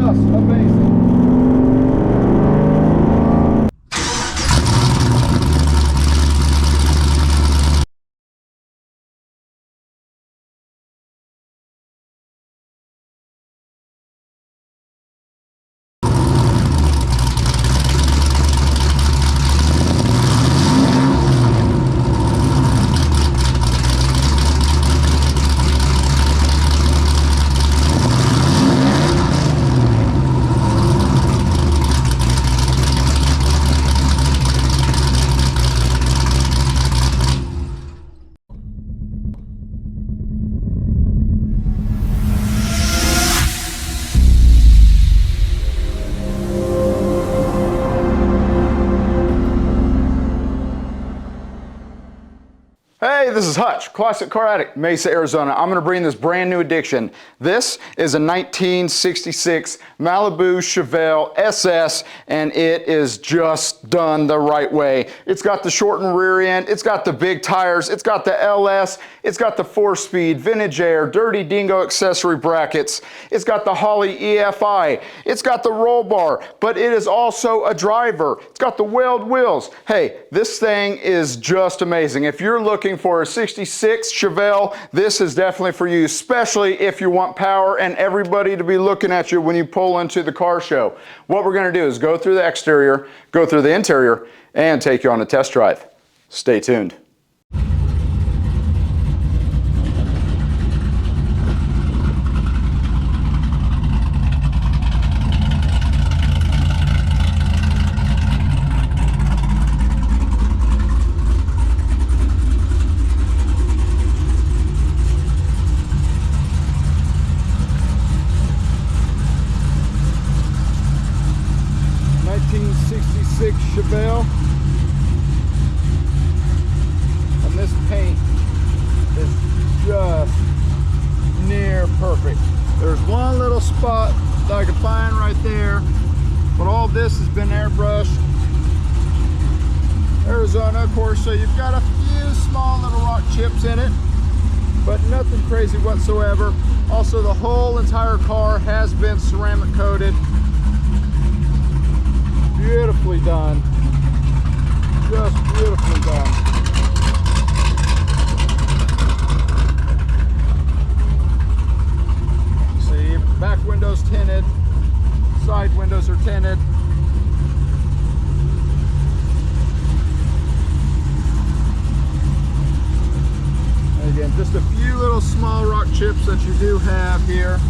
just amazing. Hey, this is Hutch, Classic Car Addict, Mesa, Arizona. I'm gonna bring this brand new addition. This is a 1966 Malibu Chevelle SS, and it is just done the right way. It's got the shortened rear end, it's got the big tires, it's got the LS, it's got the 4-speed, vintage air, dirty dingo accessory brackets, it's got the Holley EFI, it's got the roll bar, but it is also a driver. It's got the Weld wheels. Hey, this thing is just amazing. If you're looking for a 66 Chevelle, this is definitely for you, especially if you want power and everybody to be looking at you when you pull into the car show. What we're gonna do is go through the exterior, go through the interior, and take you on a test drive. Stay tuned. Chevelle, and this paint is just near perfect. There's one little spot that I can find right there, but all this has been airbrushed. Arizona, of course, so you've got a few small little rock chips in it, but nothing crazy whatsoever. Also, the whole entire car has been ceramic coated. Beautifully done. Just beautifully done. See, back windows tinted, side windows are tinted. And again, just a few little small rock chips that you do have here.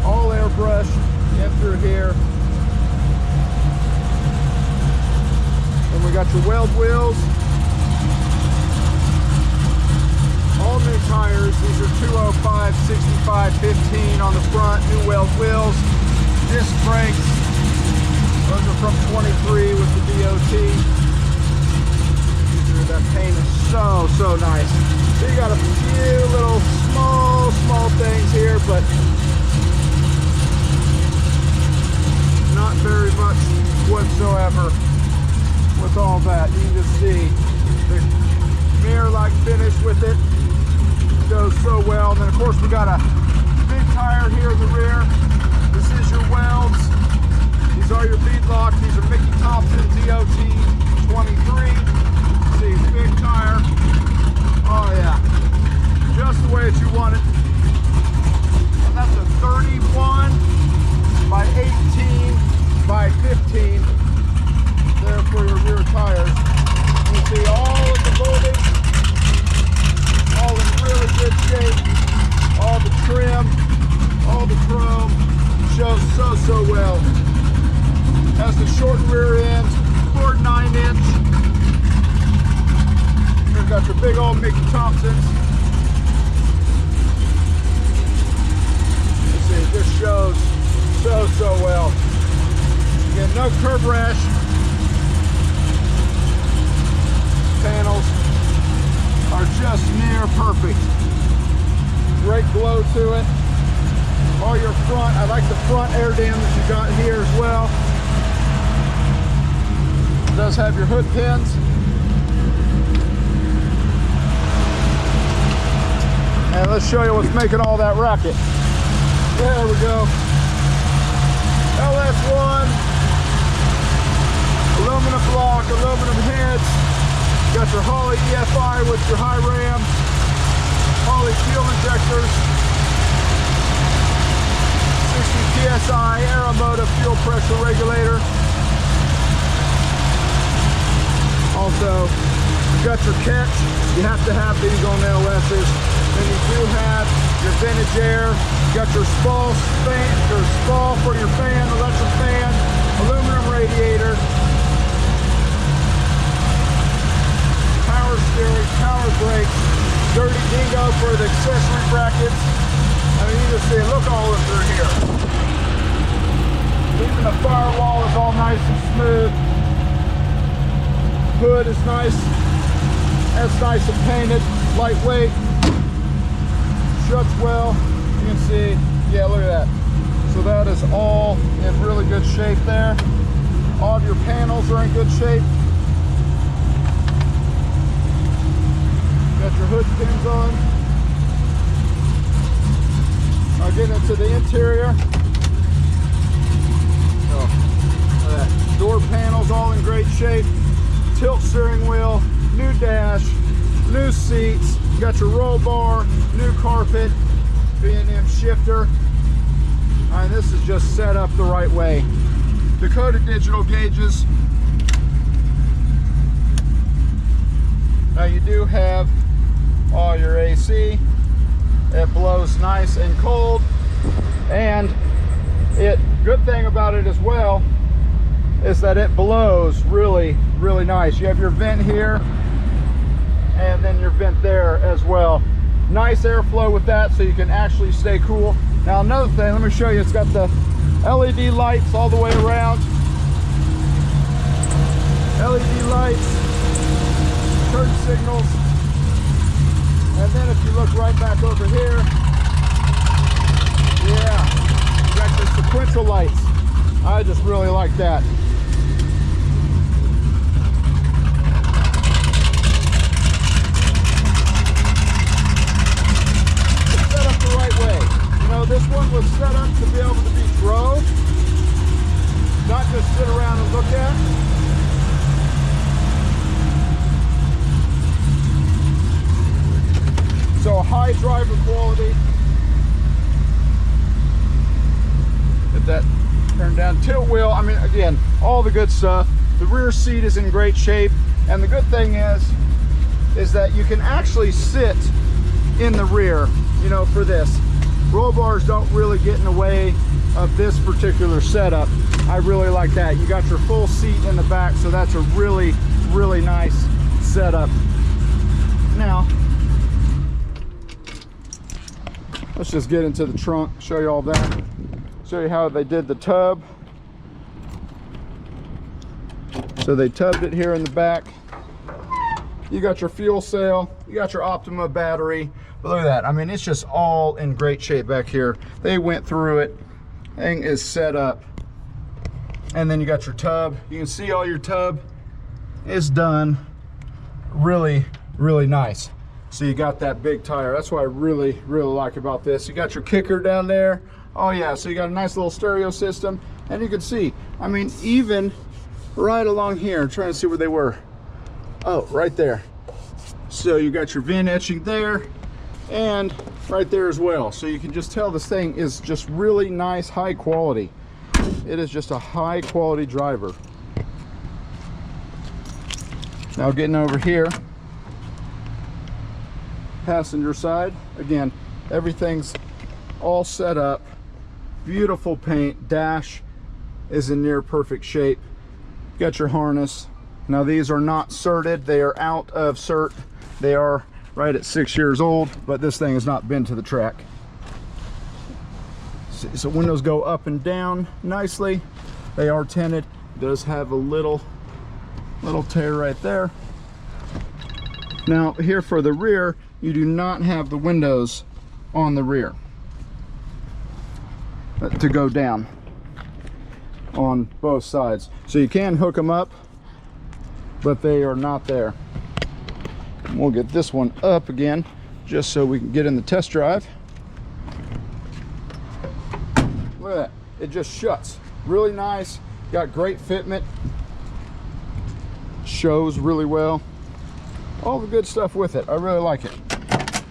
All airbrushed in through here. And we got your Weld wheels. All new tires. These are 205, 65, 15 on the front. New Weld wheels. Disc brakes. Those are from 23 with the DOT. That paint is so nice. So you got a few little small things here, but not very much whatsoever with all that. You can just see the mirror-like finish with it. It goes so well. And then of course we got a big tire here in the rear. This is your Welds. These are your beadlock. These are Mickey Thompson DOT 23. See, big tire. Oh yeah. Just the way that you want it. And that's a 31 by 18 by 15 there for your rear tires. You see all of the molding, all in really good shape, all the trim, all the chrome, shows so well. Has the short rear end, Ford 9-inch. You've got your big old Mickey Thompsons. You see, it just shows so well. Again, no curb rash. Panels are just near perfect. Great glow to it. All your front, I like the front air dam that you got here as well. It does have your hood pins. And let's show you what's making all that racket. There we go. LS1, aluminum block, aluminum heads. Got your Holley EFI with your high ram, Holley fuel injectors, 60 PSI aeromotive fuel pressure regulator. Also, you got your catch. You have to have these on LS's. Then you do have your vintage air. You got your spall fan, your spall for your fan, electric fan, aluminum radiator, power steering, power brakes, dirty dingo for the accessory brackets. I mean, you just see, look all in through here. Even the firewall is all nice and smooth. Hood is nice. That's nice and painted, lightweight. Shuts well. You can see, yeah, look at that. So that is all in really good shape there. All of your panels are in good shape. Got your hood pins on. I'll get into the interior. Oh, look at that. Door panels all in great shape. Tilt steering wheel, new dash, new seats. You got your roll bar, new carpet, B&M shifter. And this is just set up the right way. Dakota Digital gauges. Now you do have all your AC. It blows nice and cold. And good thing about it as well is that it blows really, really nice. You have your vent here and then your vent there as well. Nice airflow with that, so you can actually stay cool. Now another thing, let me show you, it's got the LED lights all the way around. LED lights, turn signals. And then if you look right back over here, yeah, you got the sequential lights. I just really like that. It's set up the right way. You know, this one was set up to be able to be drove, not just sit around and look at. So high driver quality. Get that turned down. Tilt wheel, I mean, again, all the good stuff. The rear seat is in great shape. And the good thing is that you can actually sit in the rear, you know, for this. Roll bars don't really get in the way of this particular setup. I really like that. You got your full seat in the back, so that's a really, really nice setup. Now, let's just get into the trunk, show you all that. Show you how they did the tub. So they tubbed it here in the back. You got your fuel cell, you got your Optima battery. But look at that, I mean, it's just all in great shape back here. They went through it, thing is set up. And then you got your tub. You can see all your tub is done really, really nice. So you got that big tire. That's what I really, really like about this. You got your kicker down there. Oh yeah, so you got a nice little stereo system. And you can see, I mean, even right along here, I'm trying to see where they were. Oh, right there. So you got your VIN etching there and right there as well. So you can just tell this thing is just really nice, high quality. It is just a high quality driver. Now getting over here, passenger side, again, everything's all set up, beautiful paint. Dash is in near perfect shape. Got your harness. Now these are not certed, they are out of cert. They are right at 6 years old, but this thing has not been to the track. So windows go up and down nicely. They are tinted. It does have a little tear right there. Now here for the rear, you do not have the windows on the rear to go down on both sides. So you can hook them up, but they are not there. We'll get this one up again. just so we can get in the test drive. Look at that, it just shuts really nice, got great fitment, shows really well, all the good stuff with it. I really like it.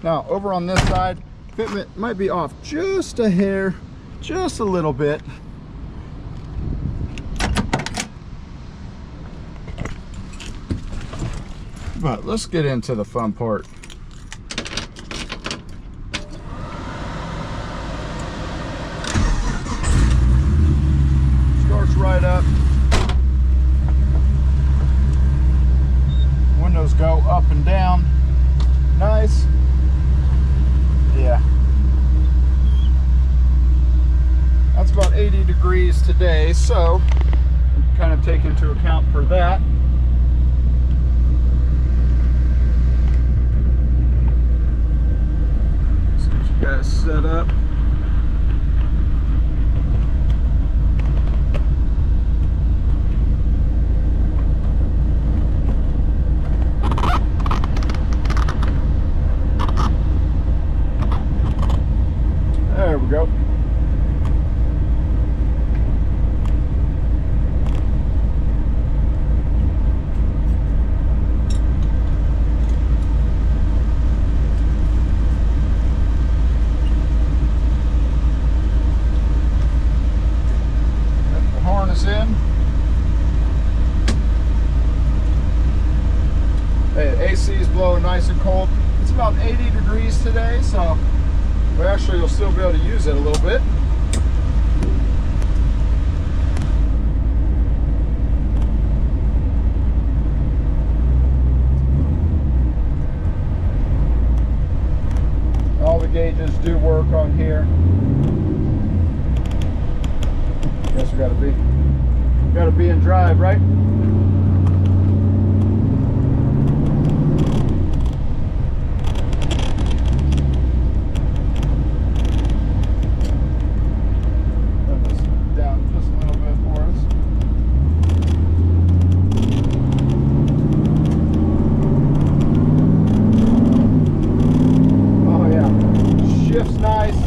Now over on this side, fitment might be off just a hair, just a little bit. But let's get into the fun part. Starts right up. Windows go up and down. Nice. Yeah. That's about 80 degrees today, so kind of take into account for that. Guys set up. There we go. In. Hey, AC is blowing nice and cold. It's about 80 degrees today, so actually you'll still be able to use it a little bit. All the gauges do work on here. Guess we gotta be in drive, right? Turn this down just a little bit for us. Oh yeah, shifts nice,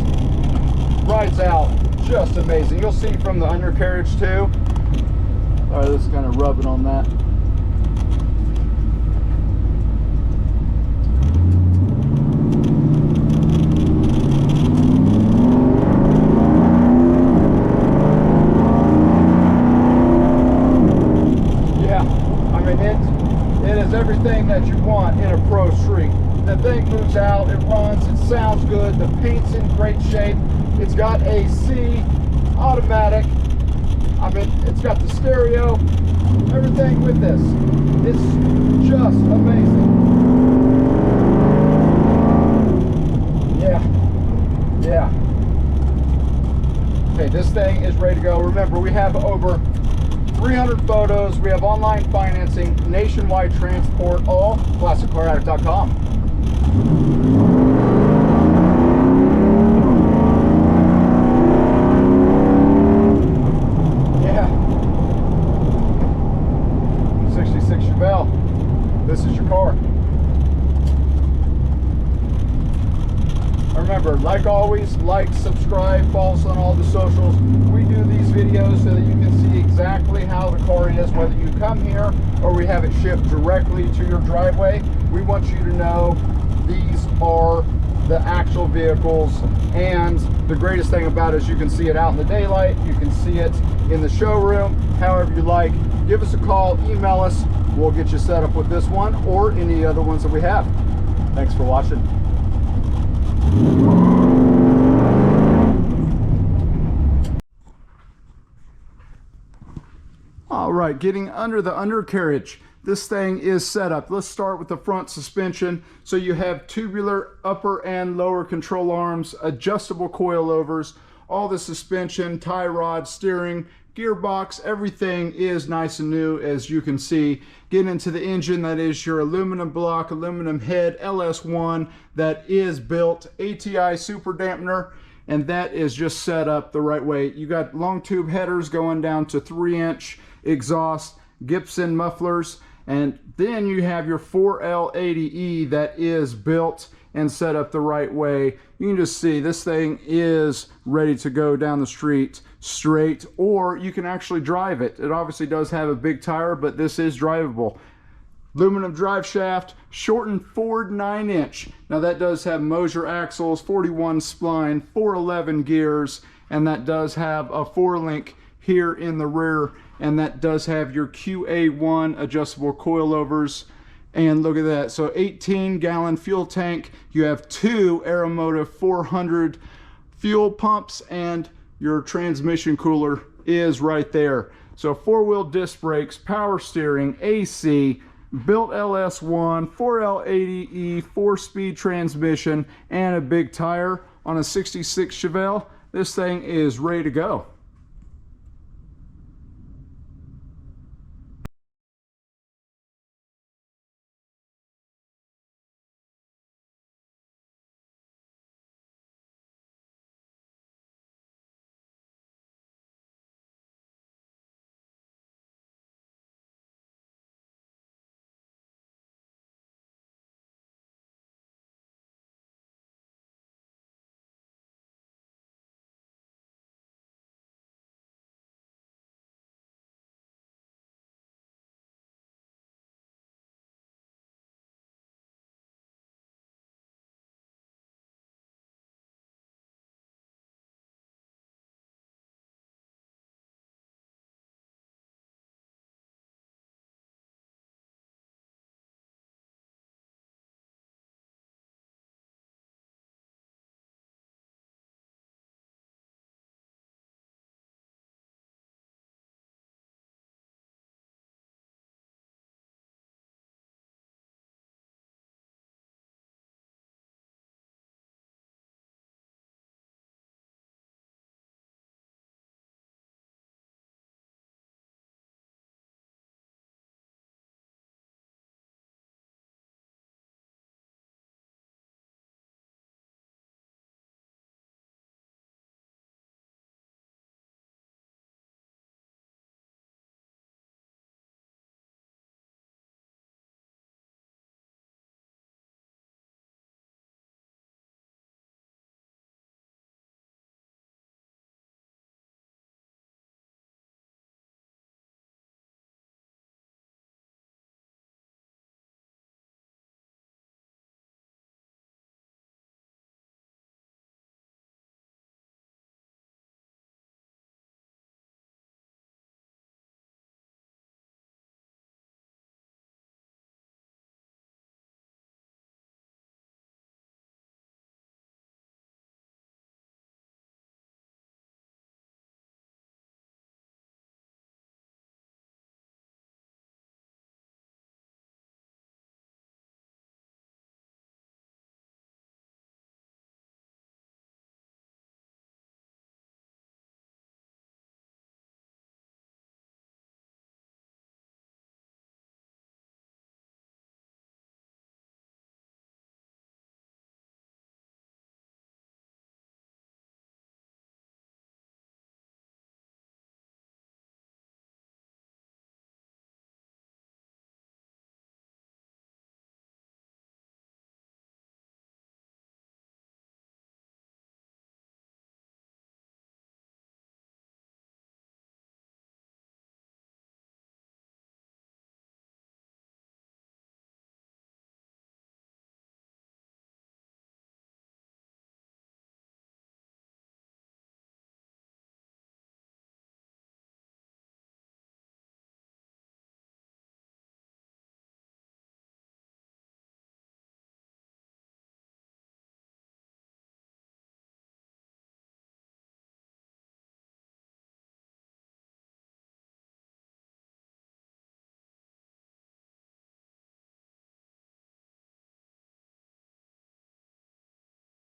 rides out just amazing. You'll see from the undercarriage too. Alright, this is kind of rubbing on that. Yeah, I mean it is everything that you want in a pro street. The thing moves out, it runs, it sounds good, the paint's in great shape. It's got AC, automatic. I mean, it's got the stereo, everything with this. It's just amazing. Yeah, yeah. Okay, this thing is ready to go. Remember, we have over 300 photos. We have online financing, nationwide transport, all classiccaraddict.com. Chevelle, this is your car. Remember, like always, like, subscribe, follow us on all the socials. We do these videos so that you can see exactly how the car is, whether you come here or we have it shipped directly to your driveway. We want you to know these are the actual vehicles, and the greatest thing about it is you can see it out in the daylight, you can see it in the showroom, however you like. Give us a call, email us, we'll get you set up with this one or any other ones that we have. Thanks for watching. All right, getting under the undercarriage. This thing is set up. Let's start with the front suspension. So you have tubular upper and lower control arms, adjustable coilovers, all the suspension, tie rod, steering, gearbox, everything is nice and new, as you can see. Get into the engine, that is your aluminum block, aluminum head, LS1, that is built, ATI super dampener, and that is just set up the right way. You got long tube headers going down to 3-inch exhaust, Gibson mufflers, and then you have your 4L80E that is built and set up the right way, you can just see this thing is ready to go down the street straight, or you can actually drive it. It obviously does have a big tire, but this is drivable. Aluminum drive shaft, shortened forward 9-inch. Now that does have Moser axles, 41 spline, 411 gears, and that does have a 4-link here in the rear, and that does have your QA1 adjustable coilovers. And look at that, so 18-gallon fuel tank. You have 2 aeromotive 400 fuel pumps, and your transmission cooler is right there. So 4-wheel disc brakes, power steering, AC, built LS1, 4L80E, 4-speed transmission, and a big tire on a 66 Chevelle. This thing is ready to go.